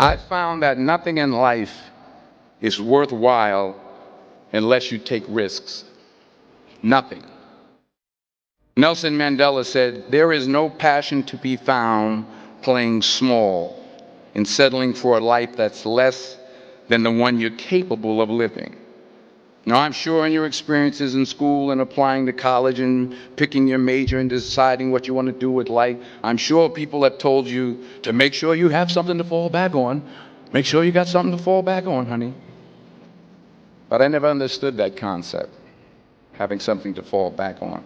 I found that nothing in life is worthwhile unless you take risks. Nothing. Nelson Mandela said, "There is no passion to be found playing small and settling for a life that's less than the one you're capable of living." Now, I'm sure in your experiences in school and applying to college and picking your major and deciding what you want to do with life, I'm sure people have told you to make sure you have something to fall back on. Make sure you got something to fall back on, honey. But I never understood that concept, having something to fall back on.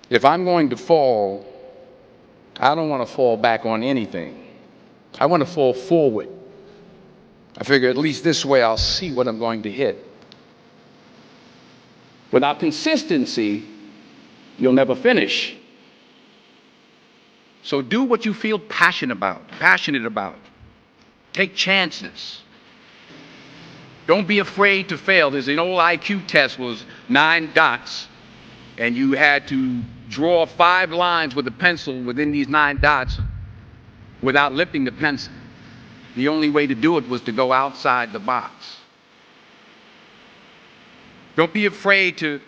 If I'm going to fall, I don't want to fall back on anything. I want to fall forward. I figure at least this way I'll see what I'm going to hit. Without consistency, you'll never finish. So do what you feel passionate about. Take chances. Don't be afraid to fail. There's an old IQ test, was 9 dots, and you had to draw 5 lines with a pencil within these 9 dots without lifting the pencil. The only way to do it was to go outside the box. Don't be afraid to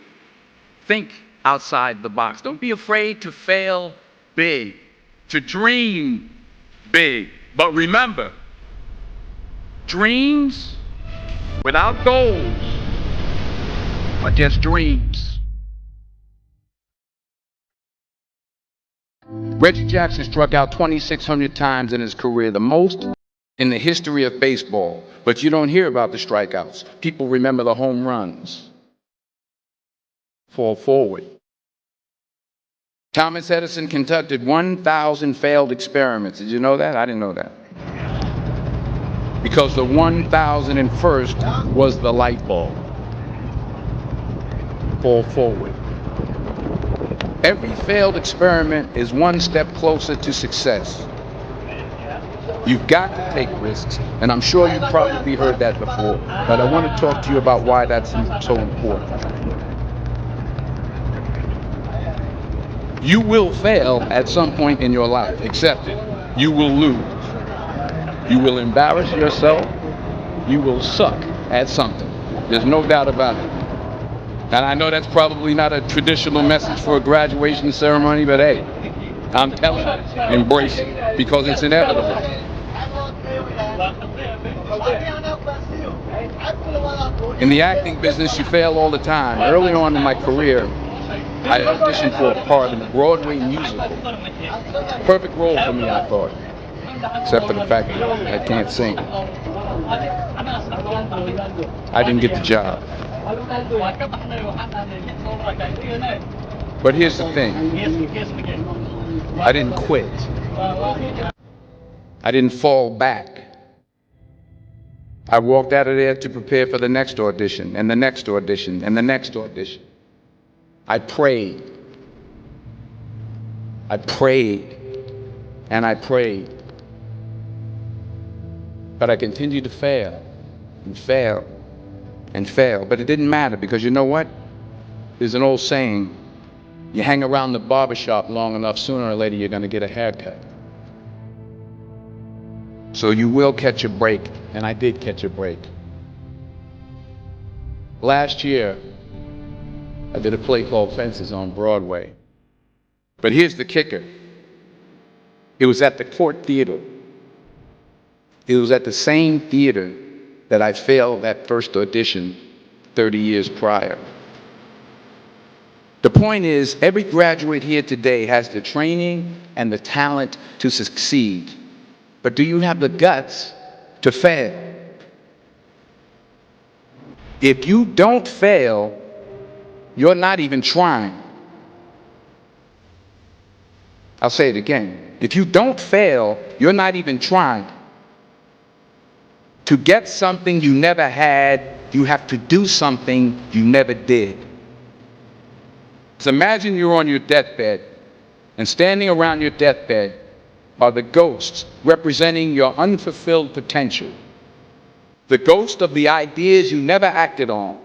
think outside the box. Don't be afraid to fail big, to dream big. But remember, dreams without goals are just dreams. Reggie Jackson struck out 2,600 times in his career, the most in the history of baseball. But you don't hear about the strikeouts. People remember the home runs. Fall forward. Thomas Edison conducted 1,000 failed experiments. Did you know that? I didn't know that. Because the 1,001st was the light bulb. Fall forward. Every failed experiment is one step closer to success. You've got to take risks, and I'm sure you've probably heard that before, but I want to talk to you about why that's so important. You will fail at some point in your life. Accept it. You will lose. You will embarrass yourself. You will suck at something. There's no doubt about it. And I know that's probably not a traditional message for a graduation ceremony, but hey, I'm telling you, embrace it, because it's inevitable. In the acting business, you fail all the time. Early on in my career, I auditioned for a part in a Broadway musical. Perfect role for me, I thought, except for the fact that I can't sing. I didn't get the job. But here's the thing. I didn't quit. I didn't fall back. I walked out of there to prepare for the next audition, and the next audition, and the next audition. I prayed. I prayed. And I prayed. But I continued to fail and fail and fail. But it didn't matter, because you know what? There's an old saying, you hang around the barbershop long enough, sooner or later you're going to get a haircut. So you will catch a break, and I did catch a break. Last year, I did a play called Fences on Broadway. But here's the kicker. It was at the Court Theater. It was at the same theater that I failed that first audition 30 years prior. The point is, every graduate here today has the training and the talent to succeed. But do you have the guts to fail? If you don't fail, you're not even trying. I'll say it again. If you don't fail, you're not even trying. To get something you never had, you have to do something you never did. So imagine you're on your deathbed, and standing around your deathbed are the ghosts representing your unfulfilled potential. The ghost of the ideas you never acted on.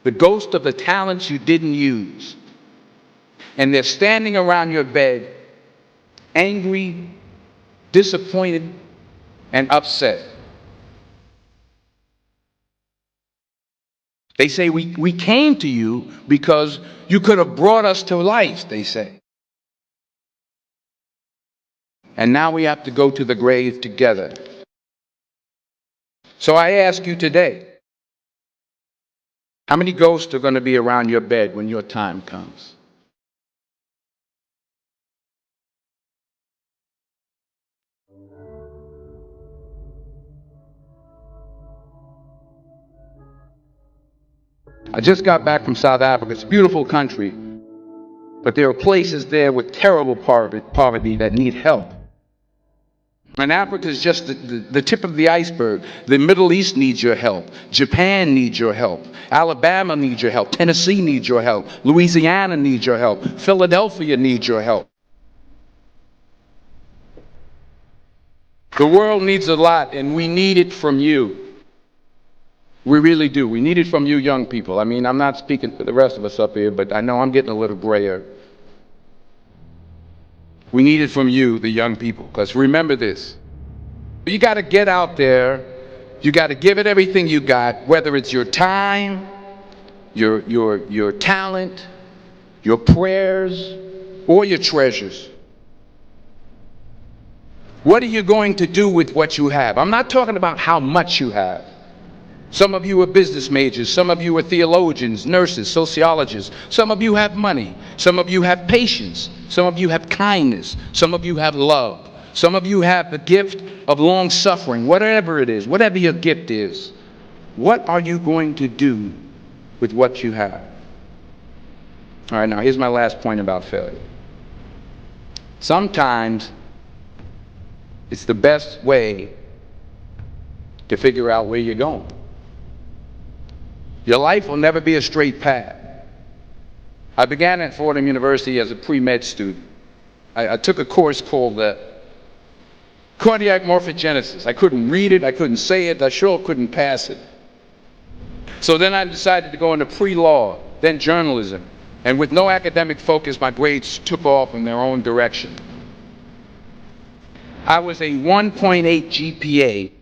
The ghost of the talents you didn't use. And they're standing around your bed, angry, disappointed, and upset. They say, we came to you because you could have brought us to life, they say. And now we have to go to the grave together. So I ask you today, how many ghosts are going to be around your bed when your time comes? I just got back from South Africa. It's a beautiful country, but there are places there with terrible poverty that need help. And Africa is just the tip of the iceberg. The Middle East needs your help. Japan needs your help. Alabama needs your help. Tennessee needs your help. Louisiana needs your help. Philadelphia needs your help. The world needs a lot, and we need it from you. We really do. We need it from you young people. I mean, I'm not speaking for the rest of us up here, but I know I'm getting a little grayer. We need it from you, the young people, because remember this. You got to get out there. You got to give it everything you got, whether it's your time, your talent, your prayers, or your treasures. What are you going to do with what you have? I'm not talking about how much you have. Some of you are business majors. Some of you are theologians, nurses, sociologists. Some of you have money. Some of you have patience. Some of you have kindness. Some of you have love. Some of you have the gift of long suffering. Whatever it is, whatever your gift is, what are you going to do with what you have? All right, now here's my last point about failure. Sometimes it's the best way to figure out where you're going. Your life will never be a straight path. I began at Fordham University as a pre-med student. I took a course called cardiac morphogenesis. I couldn't read it, I couldn't say it, I sure couldn't pass it. So then I decided to go into pre-law, then journalism. And with no academic focus, my grades took off in their own direction. I was a 1.8 GPA,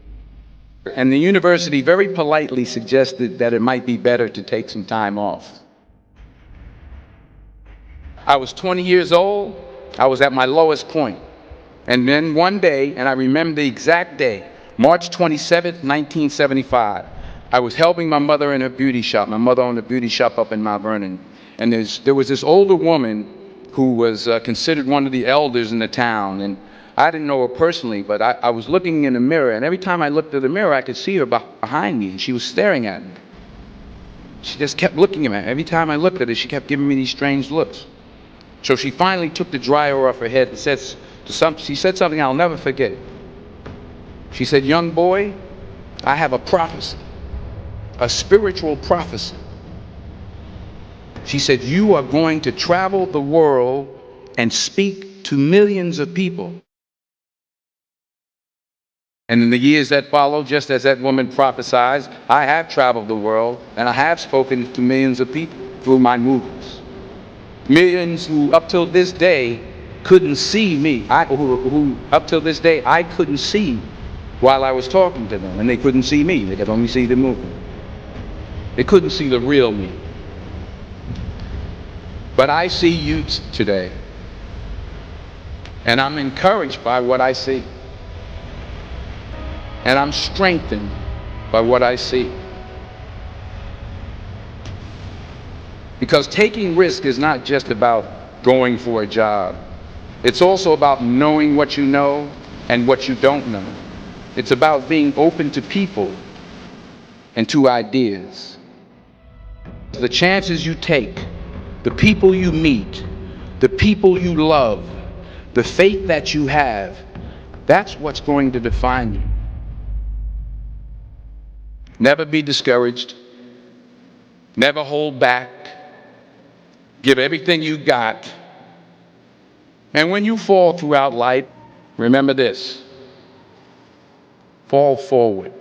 and the university very politely suggested that it might be better to take some time off. I was 20 years old. I was at my lowest point. And then one day, and I remember the exact day, March 27th, 1975, I was helping my mother in her beauty shop. My mother owned a beauty shop up in Mount Vernon. And there was this older woman who was considered one of the elders in the town. And I didn't know her personally, but I was looking in the mirror, and every time I looked at the mirror, I could see her behind me, and she was staring at me. She just kept looking at me. Every time I looked at her, she kept giving me these strange looks. So she finally took the dryer off her head and she said something I'll never forget. She said, "Young boy, I have a prophecy, a spiritual prophecy." She said, "You are going to travel the world and speak to millions of people." And in the years that followed, just as that woman prophesied, I have traveled the world and I have spoken to millions of people through my movies. Millions who up till this day couldn't see me, who up till this day I couldn't see while I was talking to them, and they couldn't see me, they could only see the movie. They couldn't see the real me. But I see you today, and I'm encouraged by what I see. And I'm strengthened by what I see. Because taking risk is not just about going for a job. It's also about knowing what you know and what you don't know. It's about being open to people and to ideas. The chances you take, the people you meet, the people you love, the faith that you have, that's what's going to define you. Never be discouraged. Never hold back. Give everything you got. And when you fall throughout life, remember this: fall forward.